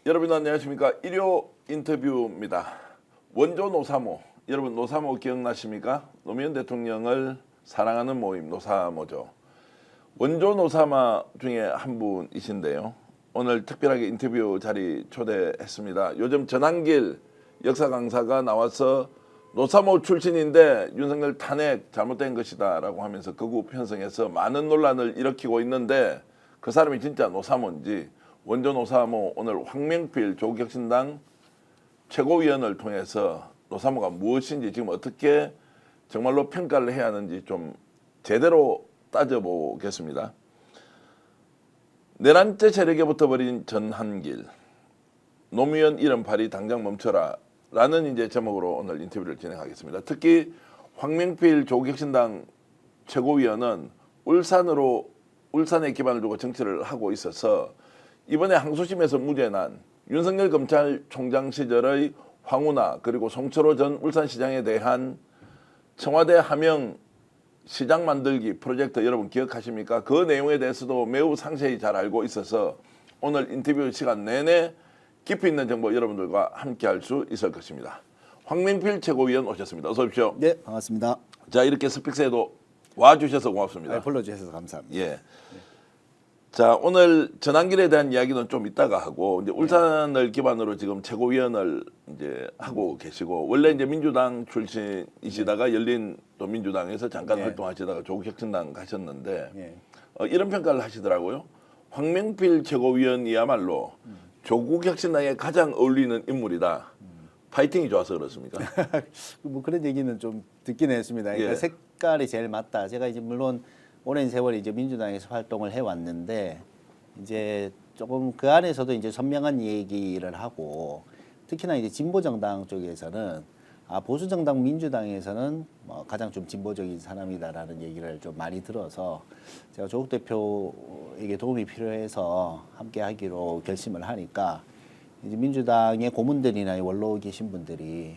여러분 안녕하십니까? 일요 인터뷰입니다. 원조 노사모, 여러분 노사모 기억나십니까? 노무현 대통령을 사랑하는 모임 노사모죠. 원조 노사마 중에 한 분이신데요. 오늘 특별하게 인터뷰 자리 초대했습니다. 요즘 전한길 역사 강사가 나와서 노사모 출신인데 윤석열 탄핵 잘못된 것이다 라고 하면서 극우 편성해서 많은 논란을 일으키고 있는데 그 사람이 진짜 노사모인지 원조 노사모 오늘 황명필 조국혁신당 최고위원을 통해서 노사모가 무엇인지 지금 어떻게 정말로 평가를 해야 하는지 좀 제대로 따져보겠습니다. 내란죄 세력에 붙어버린 전한길, 노무현 이름팔이 당장 멈춰라 라는 이제 제목으로 오늘 인터뷰를 진행하겠습니다. 특히 황명필 조국혁신당 최고위원은 울산에 기반을 두고 정치를 하고 있어서 이번에 항소심에서 무죄 난 윤석열 검찰총장 시절의 황운하 그리고 송철호 전 울산시장에 대한 청와대 하명 시장 만들기 프로젝트 여러분 기억하십니까? 그 내용에 대해서도 매우 상세히 잘 알고 있어서 오늘 인터뷰 시간 내내 깊이 있는 정보 여러분들과 함께 할 수 있을 것입니다. 황명필 최고위원 오셨습니다. 어서 오십시오. 네, 반갑습니다. 자, 이렇게 스픽스에도 와주셔서 고맙습니다. 네, 불러주셔서 감사합니다. 예. 자, 오늘 전한길에 대한 이야기는 좀 이따가 하고 이제 울산을 기반으로 지금 최고위원을 이제 하고 계시고 원래 이제 민주당 출신이시다가 열린 또 민주당에서 잠깐 활동하시다가 조국혁신당 가셨는데 이런 평가를 하시더라고요. 황명필 최고위원이야말로 조국혁신당에 가장 어울리는 인물이다. 파이팅이 좋아서 그렇습니까? 뭐 그런 얘기는 좀 듣긴 했습니다. 그러니까 색깔이 제일 맞다. 제가 이제 물론 오랜 세월 이제 민주당에서 활동을 해왔는데 이제 조금 그 안에서도 이제 선명한 얘기를 하고 특히나 이제 진보정당 쪽에서는 보수정당 민주당에서는 뭐 가장 좀 진보적인 사람이다라는 얘기를 좀 많이 들어서 제가 조국 대표에게 도움이 필요해서 함께 하기로 결심을 하니까 이제 민주당의 고문들이나 원로 계신 분들이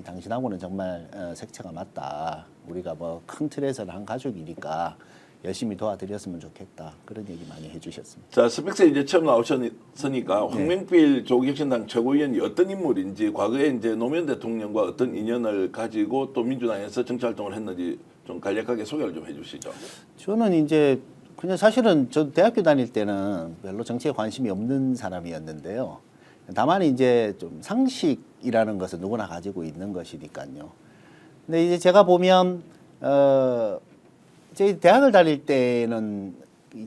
당신하고는 정말 색채가 맞다. 우리가 뭐 큰 틀에서는 한 가족이니까 열심히 도와드렸으면 좋겠다. 그런 얘기 많이 해주셨습니다. 자, 스펙스에 이제 처음 나오셨으니까 황명필 조국혁신당 최고위원이 어떤 인물인지 과거에 이제 노무현 대통령과 어떤 인연을 가지고 또 민주당에서 정치활동을 했는지 좀 간략하게 소개를 좀 해주시죠. 저는 이제 그냥 사실은 저 대학교 다닐 때는 별로 정치에 관심이 없는 사람이었는데요. 다만 이제 좀 상식이라는 것은 누구나 가지고 있는 것이니까요. 근데 이제 제가 보면 저희 대학을 다닐 때는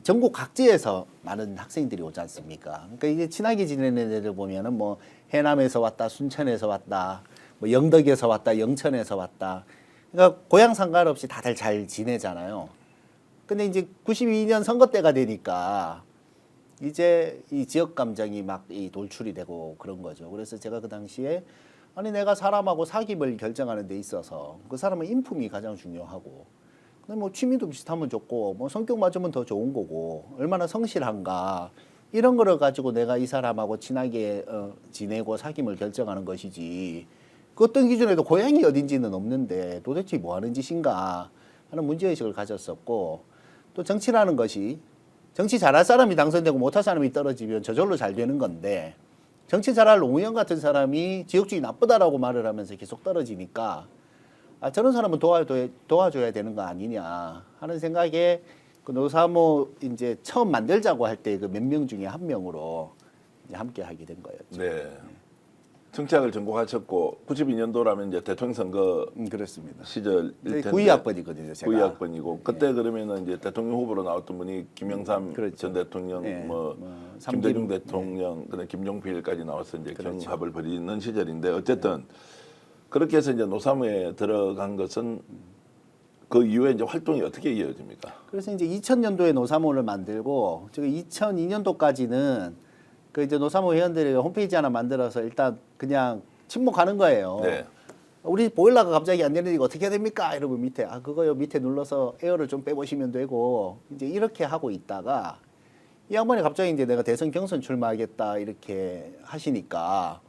전국 각지에서 많은 학생들이 오지 않습니까? 그러니까 이제 친하게 지내는 애들 보면은 뭐 해남에서 왔다, 순천에서 왔다, 뭐 영덕에서 왔다, 영천에서 왔다. 그러니까 고향 상관없이 다들 잘 지내잖아요. 근데 이제 92년 선거 때가 되니까 이제 이 지역 감정이 막 이 돌출이 되고 그런 거죠. 그래서 제가 그 당시에 아니 내가 사람하고 사귐을 결정하는 데 있어서 그 사람은 인품이 가장 중요하고 근데 뭐 취미도 비슷하면 좋고 뭐 성격 맞으면 더 좋은 거고 얼마나 성실한가 이런 거를 가지고 내가 이 사람하고 친하게 지내고 사귐을 결정하는 것이지 그 어떤 기준에도 고향이 어딘지는 없는데 도대체 뭐 하는 짓인가 하는 문제의식을 가졌었고 또 정치라는 것이 정치 잘할 사람이 당선되고 못할 사람이 떨어지면 저절로 잘 되는 건데 정치 잘할 노무현 같은 사람이 지역주의 나쁘다라고 말을 하면서 계속 떨어지니까 저런 사람은 도와줘야 되는 거 아니냐 하는 생각에 그 노사모 이제 처음 만들자고 할 때 그 몇 명 중에 한 명으로 이제 함께 하게 된 거였죠. 네. 정치학을 전공하셨고 92년도라면 이제 대통령 선거 그렇습니다. 시절일 텐데 92학번이거든요, 제가. 92학번이고 그때 그러면은 이제 대통령 후보로 나왔던 분이 김영삼 전 대통령, 뭐 김대중 대통령, 그다음 김종필까지 나와서 이제 경합을 벌이는 시절인데 어쨌든 그렇게 해서 이제 노사모에 들어간 것은 그 이후에 이제 활동이 어떻게 이어집니까? 그래서 이제 2000년도에 노사모를 만들고 제가 2002년도까지는 그 이제 노사모 회원들이 홈페이지 하나 만들어서 일단 그냥 침묵하는 거예요. 네. 우리 보일러가 갑자기 안 되는데 이거 어떻게 해야 됩니까? 이러면 밑에 그거요 밑에 눌러서 에어를 좀 빼보시면 되고 이제 이렇게 하고 있다가 이 양반이 갑자기 이제 내가 대선 경선 출마하겠다 이렇게 하시니까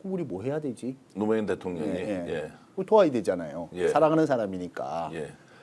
우리 뭐 해야 되지? 노무현 대통령이 우리 도와야 되잖아요. 사랑하는 사람이니까.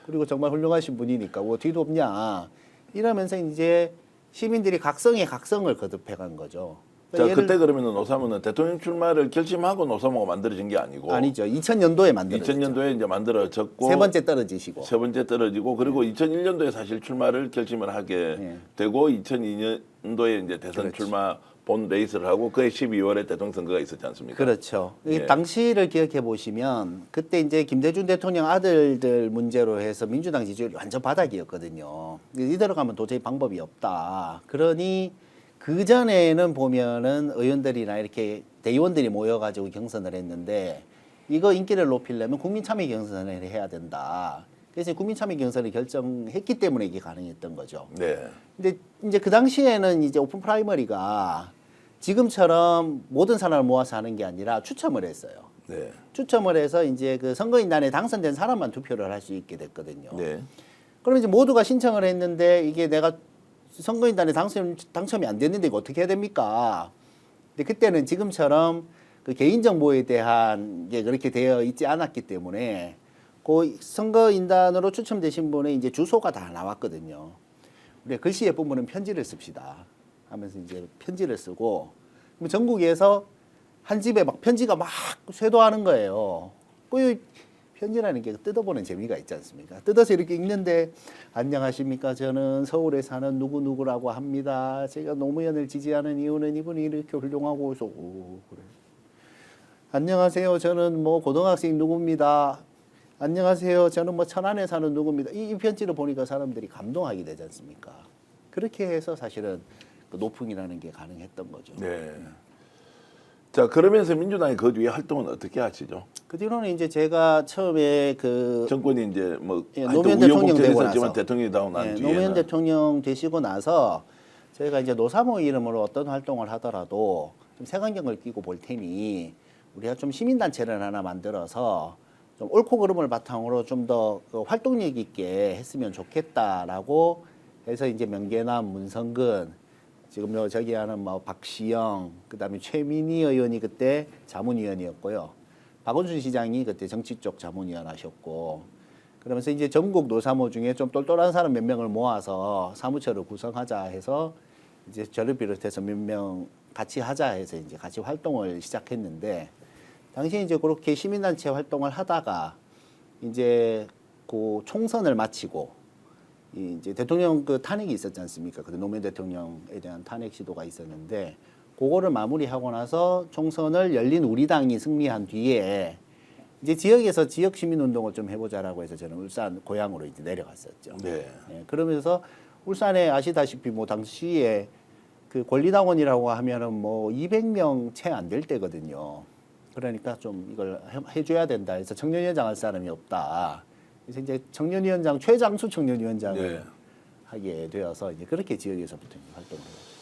그리고 정말 훌륭하신 분이니까 뭐 뒤도 없냐 이러면서 이제 시민들이 각성에 각성을 거듭해 간 거죠. 자, 그때 그러면은 노사모는 대통령 출마를 결심하고 노사모가 만들어진 게 아니고 아니죠. 2000년도에 만들어졌죠. 2000년도에 이제 만들어졌고 세 번째 떨어지시고. 세 번째 떨어지고 그리고 2001년도에 사실 출마를 결심을 하게 네. 되고 2002년도에 이제 대선 그렇죠. 출마 본 레이스를 하고 그해 12월에 대통령 선거가 있었지 않습니까? 그렇죠. 이 예. 당시를 기억해 보시면 그때 이제 김대중 대통령 아들들 문제로 해서 민주당 지지율이 완전 바닥이었거든요. 이대로 가면 도저히 방법이 없다. 그러니 그 전에는 보면은 의원들이나 이렇게 대의원들이 모여가지고 경선을 했는데 이거 인기를 높이려면 국민참여 경선을 해야 된다. 그래서 국민참여 경선을 결정했기 때문에 이게 가능했던 거죠. 네. 근데 이제 그 당시에는 이제 오픈 프라이머리가 지금처럼 모든 사람을 모아서 하는 게 아니라 추첨을 했어요. 네. 추첨을 해서 이제 그 선거인단에 당선된 사람만 투표를 할 수 있게 됐거든요. 네. 그럼 이제 모두가 신청을 했는데 이게 내가 선거인단에 당첨이 안 됐는데 이거 어떻게 해야 됩니까? 근데 그때는 지금처럼 그 개인정보에 대한 게 그렇게 되어 있지 않았기 때문에 그 선거인단으로 추첨되신 분의 이제 주소가 다 나왔거든요. 우리가 글씨 예쁜 분은 편지를 씁시다 하면서 이제 편지를 쓰고 그럼 전국에서 한 집에 막 편지가 막 쇄도하는 거예요. 그 편지라는 게 뜯어보는 재미가 있지 않습니까? 뜯어서 이렇게 읽는데 안녕하십니까? 저는 서울에 사는 누구누구라고 합니다. 제가 노무현을 지지하는 이유는 이분이 이렇게 훌륭하고 해서 그래. 안녕하세요. 저는 뭐 고등학생 누구입니다. 안녕하세요. 저는 뭐 천안에 사는 누구입니다. 이 편지를 보니까 사람들이 감동하게 되지 않습니까? 그렇게 해서 사실은 그 노풍이라는 게 가능했던 거죠. 네. 자, 그러면서 민주당이 그 뒤에 활동은 어떻게 하시죠? 그 뒤로는 이제 제가 처음에 그 정권이 이제 뭐 예, 하여튼 노무현 대통령 우여곡절이 되고 있었지만 나서. 대통령이 되고 난 예, 뒤에는 노무현 대통령 되시고 나서 저희가 이제 노사모 이름으로 어떤 활동을 하더라도 좀 색안경을 끼고 볼 테니 우리가 좀 시민단체를 하나 만들어서 좀 옳고 그름을 바탕으로 좀 더 활동력 있게 했으면 좋겠다라고 해서 이제 명계남, 문성근, 지금 저기 하는 뭐 박시영, 그다음에 최민희 의원이 그때 자문위원이었고요. 박원순 시장이 그때 정치 쪽 자문위원 하셨고, 그러면서 이제 전국 노사모 중에 좀 똘똘한 사람 몇 명을 모아서 사무처를 구성하자 해서 이제 저를 비롯해서 몇 명 같이 하자 해서 이제 같이 활동을 시작했는데, 당시에 이제 그렇게 시민단체 활동을 하다가 이제 그 총선을 마치고 이제 대통령 그 탄핵이 있었지 않습니까? 그 노무현 대통령에 대한 탄핵 시도가 있었는데 그거를 마무리하고 나서 총선을 열린 우리당이 승리한 뒤에 이제 지역에서 지역 시민 운동을 좀 해보자라고 해서 저는 울산 고향으로 이제 내려갔었죠. 네. 예, 그러면서 울산에 아시다시피 뭐 당시에 그 권리당원이라고 하면은 뭐 200명 채 안 될 때거든요. 그러니까 좀 이걸 해줘야 된다 해서 청년위원장 할 사람이 없다. 그래서 이제 청년위원장 최장수 청년위원장을 네. 하게 되어서 이제 그렇게 지역에서부터 활동을 해요.